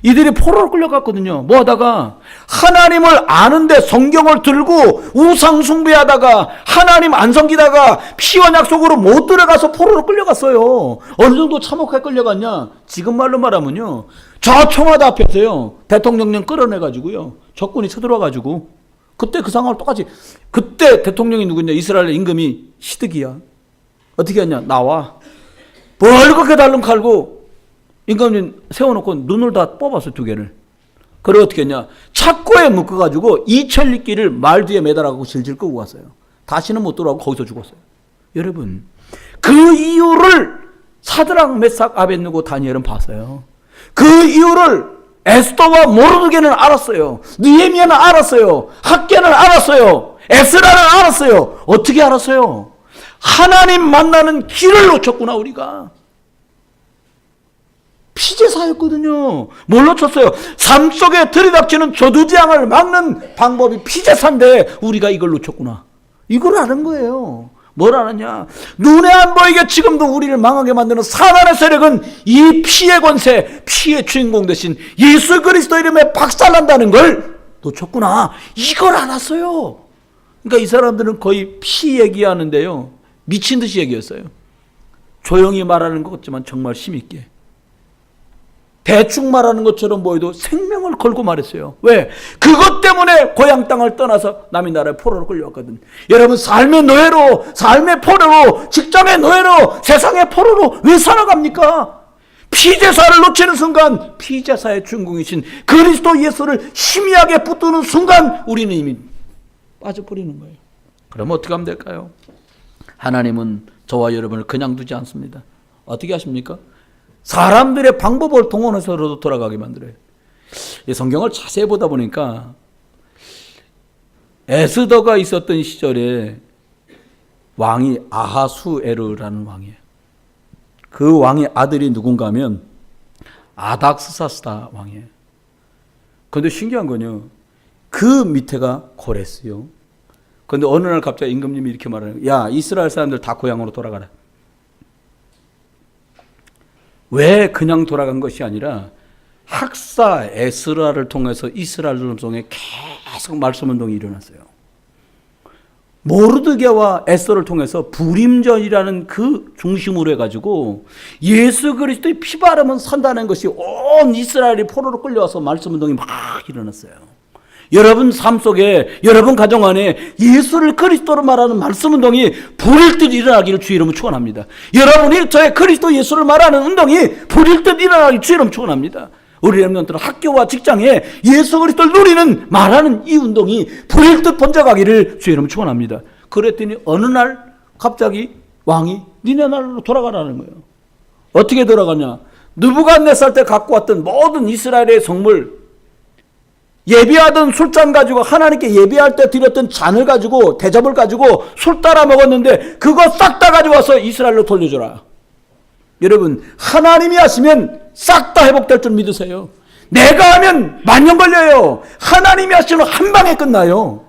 이들이 포로로 끌려갔거든요. 뭐 하다가 하나님을 아는데 성경을 들고 우상 숭배하다가 하나님 안 섬기다가 피와 약속으로 못 들어가서 포로로 끌려갔어요. 어느 정도 참혹하게 끌려갔냐? 지금 말로 말하면요. 저 청와대 앞에서요. 대통령령 끌어내가지고요. 적군이 쳐들어와가지고 그때 그 상황을 똑같이 그때 대통령이 누구냐? 이스라엘 임금이 시드기야. 어떻게 했냐? 나와. 뭘 그렇게 달름 칼고 임금님 세워놓고 눈을 다 뽑았어, 두 개를. 그리고 어떻게 했냐? 착고에 묶어가지고 이천리길을 말 뒤에 매달아가고 질질 끄고 갔어요. 다시는 못 돌아오고 거기서 죽었어요. 여러분, 그 이유를 사드락, 메삭, 아벳느고, 다니엘은 봤어요. 그 이유를 에스더와 모르드게는 알았어요. 느헤미야는 알았어요. 학개는 알았어요. 에스라는 알았어요. 어떻게 알았어요? 하나님 만나는 길을 놓쳤구나, 우리가. 피제사였거든요. 뭘 놓쳤어요? 삶 속에 들이닥치는 저주재앙을 막는 방법이 피제사인데 우리가 이걸 놓쳤구나. 이걸 아는 거예요. 뭘 알았냐? 눈에 안 보이게 지금도 우리를 망하게 만드는 사단의 세력은 이 피의 권세, 피의 주인공 대신 예수 그리스도 이름에 박살난다는 걸 놓쳤구나. 이걸 알았어요. 그러니까 이 사람들은 거의 피 얘기하는데요, 미친 듯이 얘기했어요. 조용히 말하는 것 같지만 정말 힘있게. 대충 말하는 것처럼 보여도 생명을 걸고 말했어요. 왜? 그것 때문에 고향 땅을 떠나서 남의 나라에 포로로 끌려왔거든. 여러분, 삶의 노예로, 삶의 포로로, 직장의 노예로, 세상의 포로로 왜 살아갑니까? 피제사를 놓치는 순간, 피제사의 주인공이신 그리스도 예수를 희미하게 붙드는 순간 우리는 이미 빠져버리는 거예요. 그럼 어떻게 하면 될까요? 하나님은 저와 여러분을 그냥 두지 않습니다. 어떻게 하십니까? 사람들의 방법을 동원해서라도 돌아가게 만들어요. 이 성경을 자세히 보다 보니까 에스더가 있었던 시절에 왕이 아하수에르라는 왕이에요. 그 왕의 아들이 누군가 하면 아닥스사스다 왕이에요. 그런데 신기한 건요, 그 밑에가 고레스요. 그런데 어느 날 갑자기 임금님이 이렇게 말하는 거예요. 야, 이스라엘 사람들 다 고향으로 돌아가라. 왜 그냥 돌아간 것이 아니라 학사 에스라를 통해서 이스라엘 종에 계속 말씀 운동이 일어났어요. 모르드게와 에스더를 통해서 부림전이라는 그 중심으로 해가지고 예수 그리스도의 피바르면 산다는 것이 온 이스라엘이 포로로 끌려와서 말씀 운동이 막 일어났어요. 여러분 삶 속에, 여러분 가정 안에 예수를 그리스도로 말하는 말씀 운동이 불일 듯 일어나기를 주의 이름으로 축원합니다. 여러분이 저의 그리스도 예수를 말하는 운동이 불일 듯 일어나기를 주의 이름으로 축원합니다. 우리 렘넌트는 학교와 직장에 예수 그리스도를 누리는 말하는 이 운동이 불일 듯 번져가기를 주의 이름으로 축원합니다. 그랬더니 어느 날 갑자기 왕이 니네 나라로 돌아가라는 거예요. 어떻게 돌아가냐? 느부갓네살 때 갖고 왔던 모든 이스라엘의 성물, 예비하던 술잔 가지고, 하나님께 예비할 때 드렸던 잔을 가지고, 대접을 가지고 술 따라 먹었는데 그거 싹 다 가져와서 이스라엘로 돌려줘라. 여러분, 하나님이 하시면 싹 다 회복될 줄 믿으세요. 내가 하면 만년 걸려요. 하나님이 하시면 한 방에 끝나요.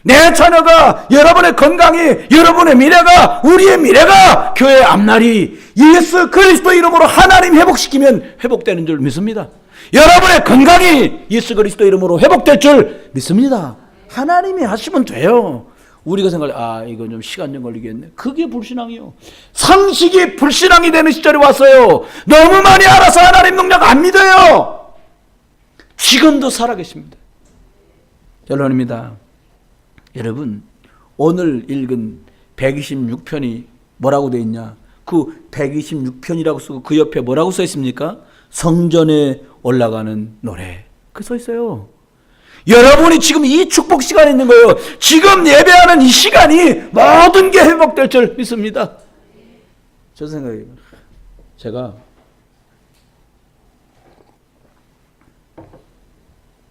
내 자녀가, 여러분의 건강이, 여러분의 미래가, 우리의 미래가, 교회의 앞날이 예수 그리스도 이름으로 하나님 회복시키면 회복되는 줄 믿습니다. 여러분의 건강이 예수 그리스도 이름으로 회복될 줄 믿습니다. 하나님이 하시면 돼요. 우리가 생각해, 이건 좀 시간 좀 걸리겠네. 그게 불신앙이요. 상식이 불신앙이 되는 시절이 왔어요. 너무 많이 알아서 하나님 능력 안 믿어요. 지금도 살아계십니다. 결론입니다. 여러분, 오늘 읽은 126편이 뭐라고 되어 있냐? 그 126편이라고 쓰고 그 옆에 뭐라고 써 있습니까? 성전에 올라가는 노래. 그 써 있어요. 여러분이 지금 이 축복 시간에 있는 거예요. 지금 예배하는 이 시간이 모든 게 회복될 줄 믿습니다. 저 생각이에요.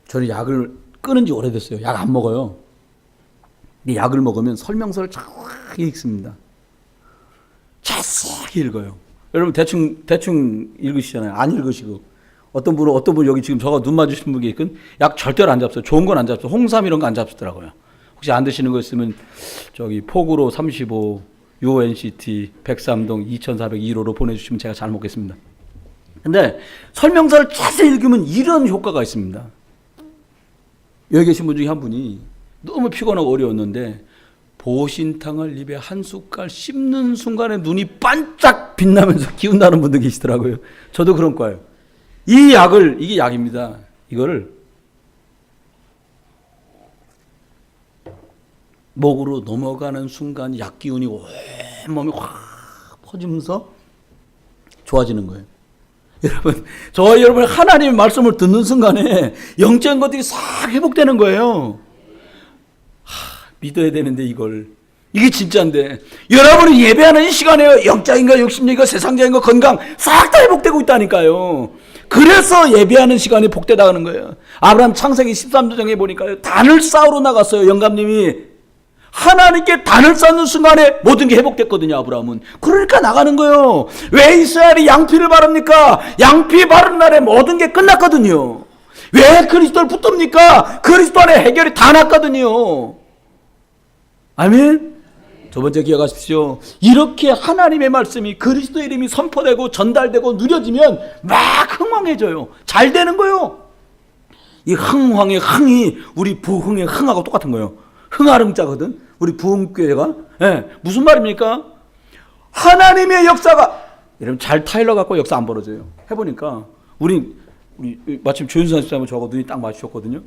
저는 약을 끊은 지 오래됐어요. 약 안 먹어요. 이 약을 먹으면 설명서를 정확히 읽습니다. 자세하게 읽어요. 여러분 대충 읽으시잖아요. 안 읽으시고. 어떤 분은 여기 지금 저가 눈 맞으신 분이 있건 약 절대로 안 잡어요. 좋은 건 안 잡어요. 홍삼 이런 거 안 잡수더라고요. 혹시 안 드시는 거 있으면 저기 포구로 35 UNCT 103동 2402호로 보내주시면 제가 잘 먹겠습니다. 근데 설명서를 자세히 읽으면 이런 효과가 있습니다. 여기 계신 분 중에 한 분이 너무 피곤하고 어려웠는데 보신탕을 입에 한 숟갈 씹는 순간에 눈이 반짝 빛나면서 기운 나는 분도 계시더라고요. 저도 그런 거예요. 이게 약입니다. 이거를 목으로 넘어가는 순간 약 기운이 온 몸에 확 퍼지면서 좋아지는 거예요. 여러분, 저와 여러분 하나님의 말씀을 듣는 순간에 영적인 것들이 싹 회복되는 거예요. 믿어야 되는데 이게 진짜인데 여러분이 예배하는 이 시간에 영적인 거, 육신적인 거, 세상적인 거, 건강 싹 다 회복되고 있다니까요. 그래서 예배하는 시간이 복되다는 거예요. 아브라함 창세기 13장에 보니까요, 단을 쌓으러 나갔어요. 영감님이 하나님께 단을 쌓는 순간에 모든 게 회복됐거든요. 아브라함은. 그러니까 나가는 거예요. 왜 이스라엘이 양피를 바릅니까? 양피 바른 날에 모든 게 끝났거든요. 왜 그리스도를 붙듭니까? 그리스도 안에 해결이 다 났거든요. 아멘. 두 번째 기억하십시오. 이렇게 하나님의 말씀이, 그리스도의 이름이 선포되고 전달되고 누려지면 막 흥왕해져요. 잘 되는 거예요. 이 흥왕의 흥이 우리 부흥의 흥하고 똑같은 거예요. 흥아릉자거든. 우리 부흥교회가. 예, 무슨 말입니까? 하나님의 역사가 여러분 잘 타일러 갖고 역사 안 벌어져요. 해보니까 우리 마침 조윤선 집사님은 저하고 눈이 딱 마주쳤거든요.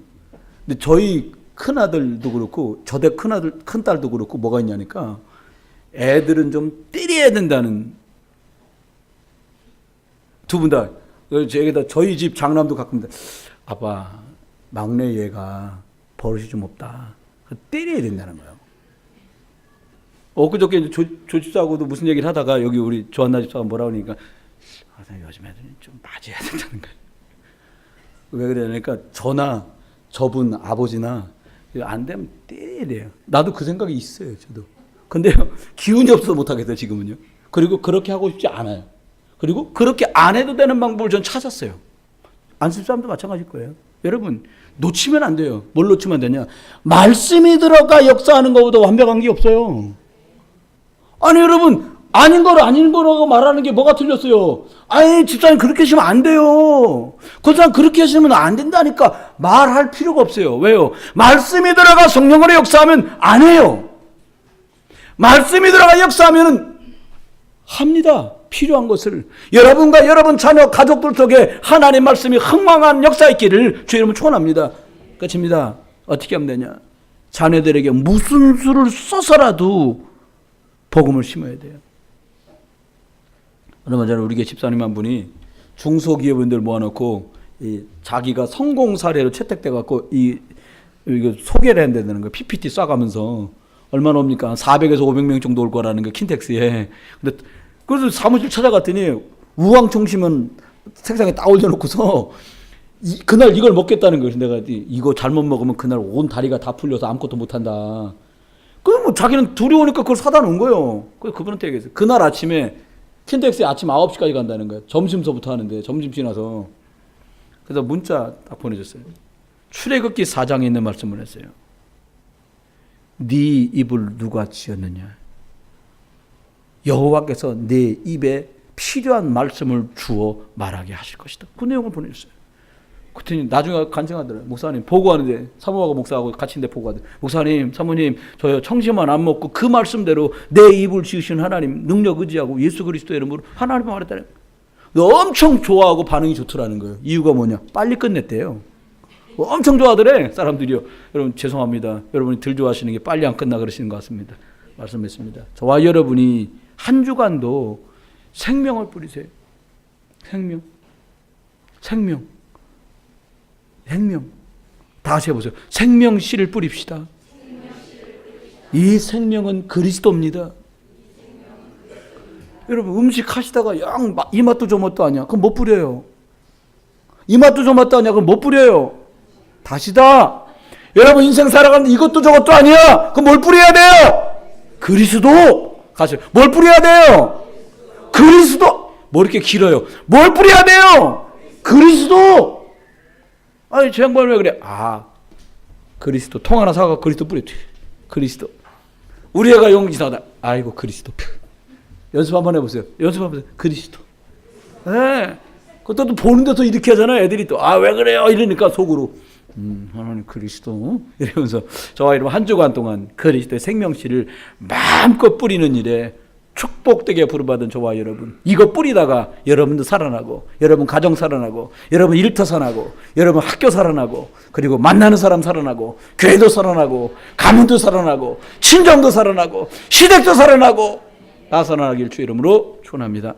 근데 저희 큰 아들도 그렇고 저대 큰 딸도 그렇고 뭐가 있냐니까 애들은 좀 때려야 된다는 두 분 다. 저희 집 장남도 가끔 아빠 막내 얘가 버릇이 좀 없다. 때려야 된다는 거예요. 엊그저께 조 집사하고도 무슨 얘기를 하다가 여기 우리 조한나 집사가 뭐라고 하니까 요즘 애들은 좀 맞아야 된다는 거예요. 왜 그러냐니까 저나 저분 아버지나 안 되면 때려야 돼요. 나도 그 생각이 있어요. 저도. 근데 기운이 없어서 못하겠어요. 지금은요. 그리고 그렇게 하고 싶지 않아요. 그리고 그렇게 안 해도 되는 방법을 전 찾았어요. 안습 사람도 마찬가지일 거예요. 여러분 놓치면 안 돼요. 뭘 놓치면 되냐? 말씀이 들어가 역사하는 것보다 완벽한 게 없어요. 아니 여러분 아닌 거라고 말하는 게 뭐가 틀렸어요? 아니 집사님 그렇게 하시면 안 돼요. 그 사람 그렇게 하시면 안 된다니까 말할 필요가 없어요. 왜요? 말씀이 들어가 성령으로 역사하면 안 해요. 말씀이 들어가 역사하면 합니다. 필요한 것을. 여러분과 여러분 자녀 가족들 속에 하나님 말씀이 흥망한 역사 있기를 주 이름으로 축원합니다. 끝입니다. 어떻게 하면 되냐? 자녀들에게 무슨 수를 써서라도 복음을 심어야 돼요. 얼마 전에 우리 교회 집사님 한 분이 중소기업인들 모아놓고 자기가 성공 사례로 채택돼 갖고 이거 소개를 해야 된다는 거예요. PPT 쏴가면서 얼마나 옵니까? 400에서 500명 정도 올 거라는 거 킨텍스에. 근데 그래서 사무실 찾아갔더니 우황청심은 책상에 딱 올려놓고서 그날 이걸 먹겠다는 거예요. 내가 이거 잘못 먹으면 그날 온 다리가 다 풀려서 아무것도 못한다. 그럼 뭐 자기는 두려우니까 그걸 사다 놓은 거예요. 그래서 그분한테 얘기했어요. 그날 아침에 킨텍스에 아침 9시까지 간다는 거예요. 점심서부터 하는데 점심 지나서. 그래서 문자 딱 보내줬어요. 출애굽기 4장에 있는 말씀을 했어요. 네 입을 누가 지었느냐? 여호와께서 내 입에 필요한 말씀을 주어 말하게 하실 것이다. 그 내용을 보내줬어요. 그랬더니 나중에 간증하더라고요. 목사님 보고하는데 사모하고 목사하고 같이 있는데 보고하더라고요. 목사님 사모님 저 청심환 안 먹고 그 말씀대로 내 입을 지으신 하나님 능력 의지하고 예수 그리스도의 이름으로 하나님 말했다는 엄청 좋아하고 반응이 좋더라는 거예요. 이유가 뭐냐? 빨리 끝냈대요. 엄청 좋아하더래 사람들이요. 여러분 죄송합니다. 여러분이 덜 좋아하시는 게 빨리 안 끝나 그러시는 것 같습니다. 말씀했습니다. 저와 여러분이 한 주간도 생명을 뿌리세요. 생명. 다시 해보세요. 생명씨를 뿌립시다. 이 생명은 그리스도입니다. 여러분 음식 하시다가 양 이 맛도 저 맛도 아니야. 그럼 못 뿌려요. 이 맛도 저 맛도 아니야. 그럼 못 뿌려요. 다시다. 여러분 인생 살아가는데 이것도 저것도 아니야. 그럼 뭘 뿌려야 돼요? 그리스도. 가세요. 뭘 뿌려야 돼요? 그리스도. 뭐 이렇게 길어요? 뭘 뿌려야 돼요? 그리스도. 아니 저 양반 왜 그래? 그리스도. 통 하나 사가 그리스도 뿌려. 그리스도. 우리 애가 용기사다. 아이고 그리스도. 연습 한번 해보세요. 그리스도. 네. 그것도 보는 데서 이렇게 하잖아요. 애들이 또 왜 그래요? 이러니까 속으로 하나님 그리스도 이러면서 저와 여러분 한 주간 동안 그리스도의 생명씨를 마음껏 뿌리는 일에 축복되게 부름받은 저와 여러분, 이거 뿌리다가 여러분도 살아나고, 여러분 가정 살아나고, 여러분 일터 살아나고, 여러분 학교 살아나고, 그리고 만나는 사람 살아나고, 교회도 살아나고, 가문도 살아나고, 친정도 살아나고, 시댁도 살아나고, 다 살아나길 주 이름으로 축원합니다.